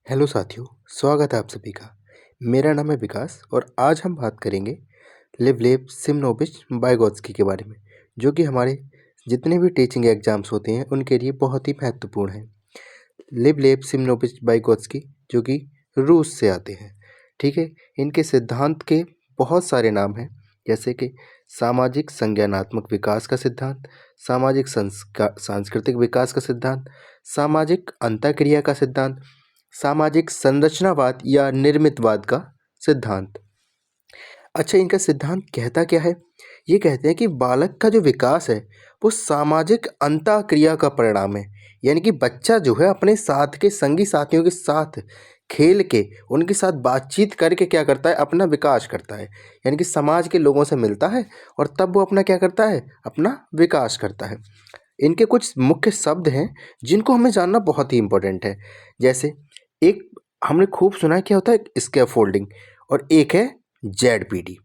Hello साथियों, स्वागत है आप सभी का। मेरा नाम है विकास और आज हम बात करेंगे लिवलेब सिमनोबिच वाइगोत्स्की के बारे में, जो कि हमारे जितने भी टीचिंग एग्जाम्स होते हैं उनके लिए बहुत ही महत्वपूर्ण है। लिवलेब सिमनोबिच वाइगोत्स्की जो कि रूस से आते हैं, ठीक है। इनके सिद्धांत के बहुत सारे नाम हैं, जैसे कि सामाजिक संज्ञानात्मक विकास का सिद्धांत, सामाजिक सांस्कृतिक विकास का सिद्धांत, सामाजिक अंतःक्रिया का सिद्धांत, सामाजिक संरचनावाद या निर्मितवाद का सिद्धांत। अच्छा, इनका सिद्धांत कहता क्या है? ये कहते हैं कि बालक का जो विकास है वो सामाजिक अंतःक्रिया का परिणाम है। यानी कि बच्चा जो है अपने साथ के संगी साथियों के साथ खेल के, उनके साथ बातचीत करके क्या करता है, अपना विकास करता है। यानी कि समाज के लोगों से मिलता है और तब वो अपना क्या करता है, अपना विकास करता है। इनके कुछ मुख्य शब्द हैं जिनको हमें जानना बहुत ही इम्पोर्टेंट है। जैसे एक हमने खूब सुना है क्या होता है, स्कैफोल्डिंग, और एक है जेडपीडी।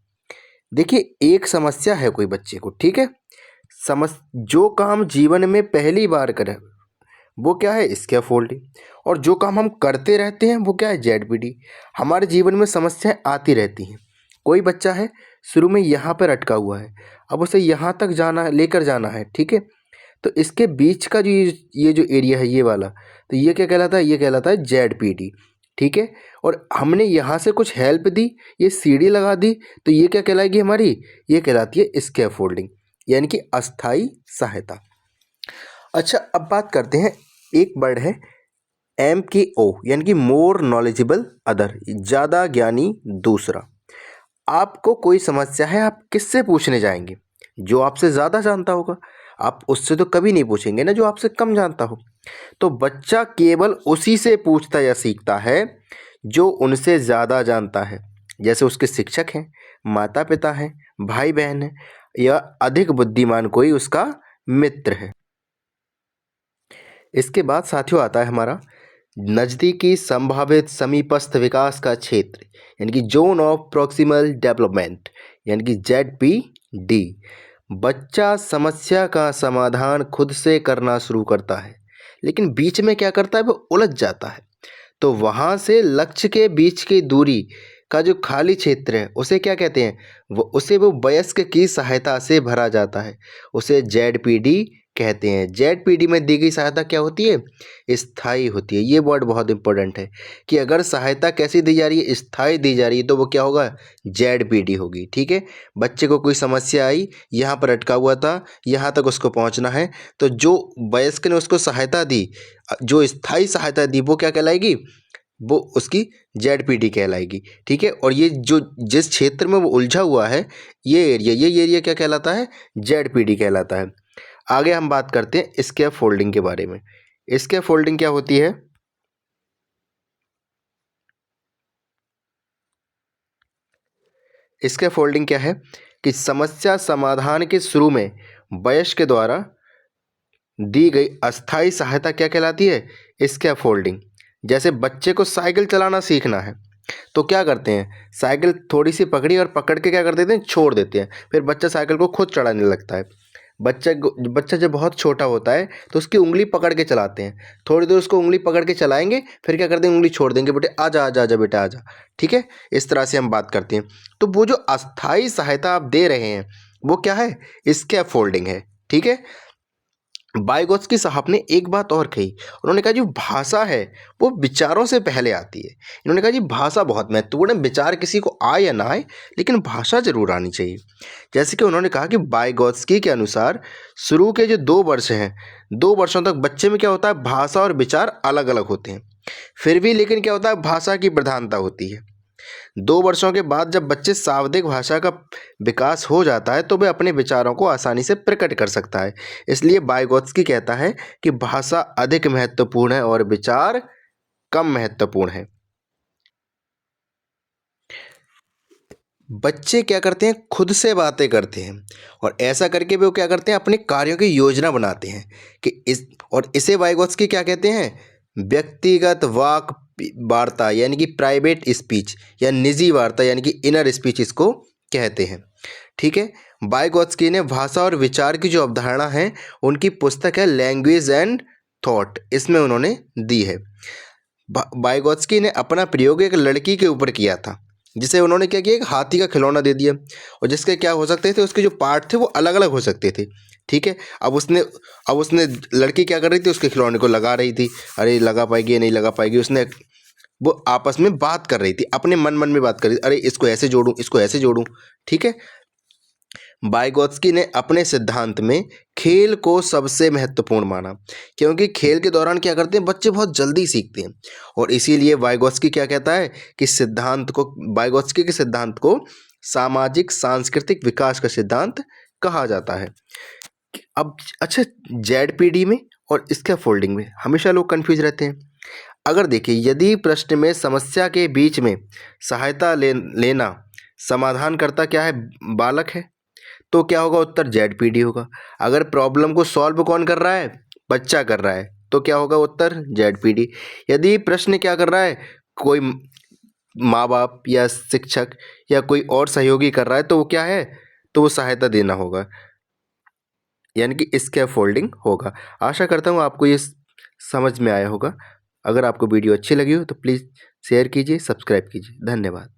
देखिए, एक समस्या है कोई बच्चे को, ठीक है, जो काम जीवन में पहली बार करे वो क्या है, स्कैफोल्डिंग, और जो काम हम करते रहते हैं वो क्या है, जेडपीडी। हमारे जीवन में समस्याएं आती रहती हैं। कोई बच्चा है, शुरू में यहाँ पर अटका हुआ है, अब उसे यहाँ तक जाना, लेकर जाना है, ठीक है। तो इसके बीच का जो ये जो एरिया है, ये वाला, तो ये क्या कहलाता है, ये कहलाता है जेडपीडी, ठीक है। और हमने यहाँ से कुछ हेल्प दी, ये सीढ़ी लगा दी, तो ये क्या कहलाएगी हमारी, ये कहलाती है स्कैफोल्डिंग, यानी कि अस्थाई सहायता। अच्छा, अब बात करते हैं, एक वर्ड है MKO, यानी कि मोर नॉलेजेबल अदर, ज़्यादा ज्ञानी दूसरा। आपको कोई समस्या है, आप किससे पूछने जाएंगे? जो आपसे ज़्यादा जानता होगा। आप उससे तो कभी नहीं पूछेंगे ना जो आपसे कम जानता हो। तो बच्चा केवल उसी से पूछता या सीखता है जो उनसे ज़्यादा जानता है। जैसे उसके शिक्षक हैं, माता पिता हैं, भाई बहन हैं, या अधिक बुद्धिमान कोई उसका मित्र है। इसके बाद साथियों आता है हमारा नज़दीकी संभावित समीपस्थ विकास का क्षेत्र, यानी कि जोन ऑफ प्रॉक्सिमल डेवलपमेंट, यानी कि ZPD। बच्चा समस्या का समाधान खुद से करना शुरू करता है, लेकिन बीच में क्या करता है, वो उलझ जाता है। तो वहाँ से लक्ष्य के बीच की दूरी का जो खाली क्षेत्र है उसे क्या कहते हैं, वो वयस्क की सहायता से भरा जाता है, उसे ZPD कहते हैं। ZPD में दी गई सहायता क्या होती है, स्थायी होती है। ये वर्ड बहुत इंपॉर्टेंट है कि अगर सहायता कैसी दी जा रही है, स्थायी दी जा रही है, तो वो क्या होगा, ZPD होगी, ठीक है। बच्चे को कोई समस्या आई, यहाँ पर अटका हुआ था, यहाँ तक उसको पहुँचना है, तो जो वयस्क ने उसको सहायता दी, जो स्थायी सहायता दी, वो क्या कहलाएगी, वो उसकी ZPD कहलाएगी, ठीक है। और ये जो जिस क्षेत्र में वो उलझा हुआ है, ये एरिया क्या कहलाता है, ZPD कहलाता है। आगे हम बात करते हैं स्कैफोल्डिंग के बारे में। स्कैफोल्डिंग क्या होती है? स्कैफोल्डिंग क्या है कि समस्या समाधान के शुरू में वयस्क के द्वारा दी गई अस्थायी सहायता क्या कहलाती है, स्कैफोल्डिंग। जैसे बच्चे को साइकिल चलाना सीखना है, तो क्या करते हैं, साइकिल थोड़ी सी पकड़ी और पकड़ के क्या कर देते हैं, छोड़ देते हैं, फिर बच्चा साइकिल को खुद चलाने लगता है। बच्चा जब बहुत छोटा होता है तो उसकी उंगली पकड़ के चलाते हैं, थोड़ी देर उसको उंगली पकड़ के चलाएंगे, फिर क्या करते हैं, उंगली छोड़ देंगे, बेटे आजा आजा आजा बेटा आजा, ठीक है। इस तरह से हम बात करते हैं। तो वो जो अस्थाई सहायता आप दे रहे हैं वो क्या है, स्कैफोल्डिंग है, ठीक है। वाइगोत्स्की साहब ने एक बात और कही, उन्होंने कहा जो भाषा है वो विचारों से पहले आती है। इन्होंने कहा जी भाषा बहुत महत्वपूर्ण है, विचार किसी को आए या ना आए, लेकिन भाषा जरूर आनी चाहिए। जैसे कि उन्होंने कहा कि वाइगोत्स्की के अनुसार शुरू के जो 2 वर्ष हैं, 2 वर्षों तक बच्चे में क्या होता है, भाषा और विचार अलग अलग होते हैं, फिर भी लेकिन क्या होता है, भाषा की प्रधानता होती है। 2 वर्षों के बाद जब बच्चे शाब्दिक भाषा का विकास हो जाता है तो वे अपने विचारों को आसानी से प्रकट कर सकता है। इसलिए वाइगोत्स्की कहता है कि भाषा अधिक महत्वपूर्ण है और विचार कम महत्वपूर्ण है। बच्चे क्या करते हैं, खुद से बातें करते हैं, और ऐसा करके वे क्या करते हैं, अपने कार्यों की योजना बनाते हैं कि इसे वाइगोत्स्की क्या कहते हैं, व्यक्तिगत वाक वार्ता, यानी कि प्राइवेट स्पीच, या निजी वार्ता, यानी कि इनर स्पीच इसको कहते हैं, ठीक है। वाइगोत्स्की ने भाषा और विचार की जो अवधारणा है, उनकी पुस्तक है लैंग्वेज एंड थॉट, इसमें उन्होंने दी है। वाइगोत्स्की ने अपना प्रयोग एक लड़की के ऊपर किया था, जिसे उन्होंने क्या किया, एक हाथी का खिलौना दे दिया और जिसके क्या हो सकते थे, उसके जो पार्ट थे वो अलग अलग हो सकते थे। ठीक है, अब उसने लड़की क्या कर रही थी, उसके खिलौने को लगा रही थी, अरे लगा पाएगी या नहीं लगा पाएगी, उसने वो आपस में बात कर रही थी, अपने मन मन में बात कर रही थी, अरे इसको ऐसे जोड़ूं, इसको ऐसे जोड़ूं। ठीक है, वाइगोत्स्की ने अपने सिद्धांत में खेल को सबसे महत्वपूर्ण माना, क्योंकि खेल के दौरान क्या करते हैं, बच्चे बहुत जल्दी सीखते हैं और इसीलिए वाइगोत्स्की क्या कहता है कि वाइगोत्स्की के सिद्धांत को सामाजिक सांस्कृतिक विकास का सिद्धांत कहा जाता है। अब अच्छा, जेडपीडी में और स्कैफोल्डिंग में हमेशा लोग कंफ्यूज रहते हैं। अगर देखिए, यदि प्रश्न में समस्या के बीच में सहायता लेना समाधानकर्ता क्या है, बालक है, तो क्या होगा, उत्तर जेडपीडी होगा। अगर प्रॉब्लम को सॉल्व कौन कर रहा है, बच्चा कर रहा है, तो क्या होगा, उत्तर जेडपीडी। यदि प्रश्न क्या कर रहा है, कोई माँ बाप या शिक्षक या कोई और सहयोगी कर रहा है, तो वो क्या है, तो वो सहायता देना होगा, यानी कि स्कैफोल्डिंग होगा। आशा करता हूँ आपको ये समझ में आया होगा। अगर आपको वीडियो अच्छी लगी हो तो प्लीज़ शेयर कीजिए, सब्सक्राइब कीजिए। धन्यवाद।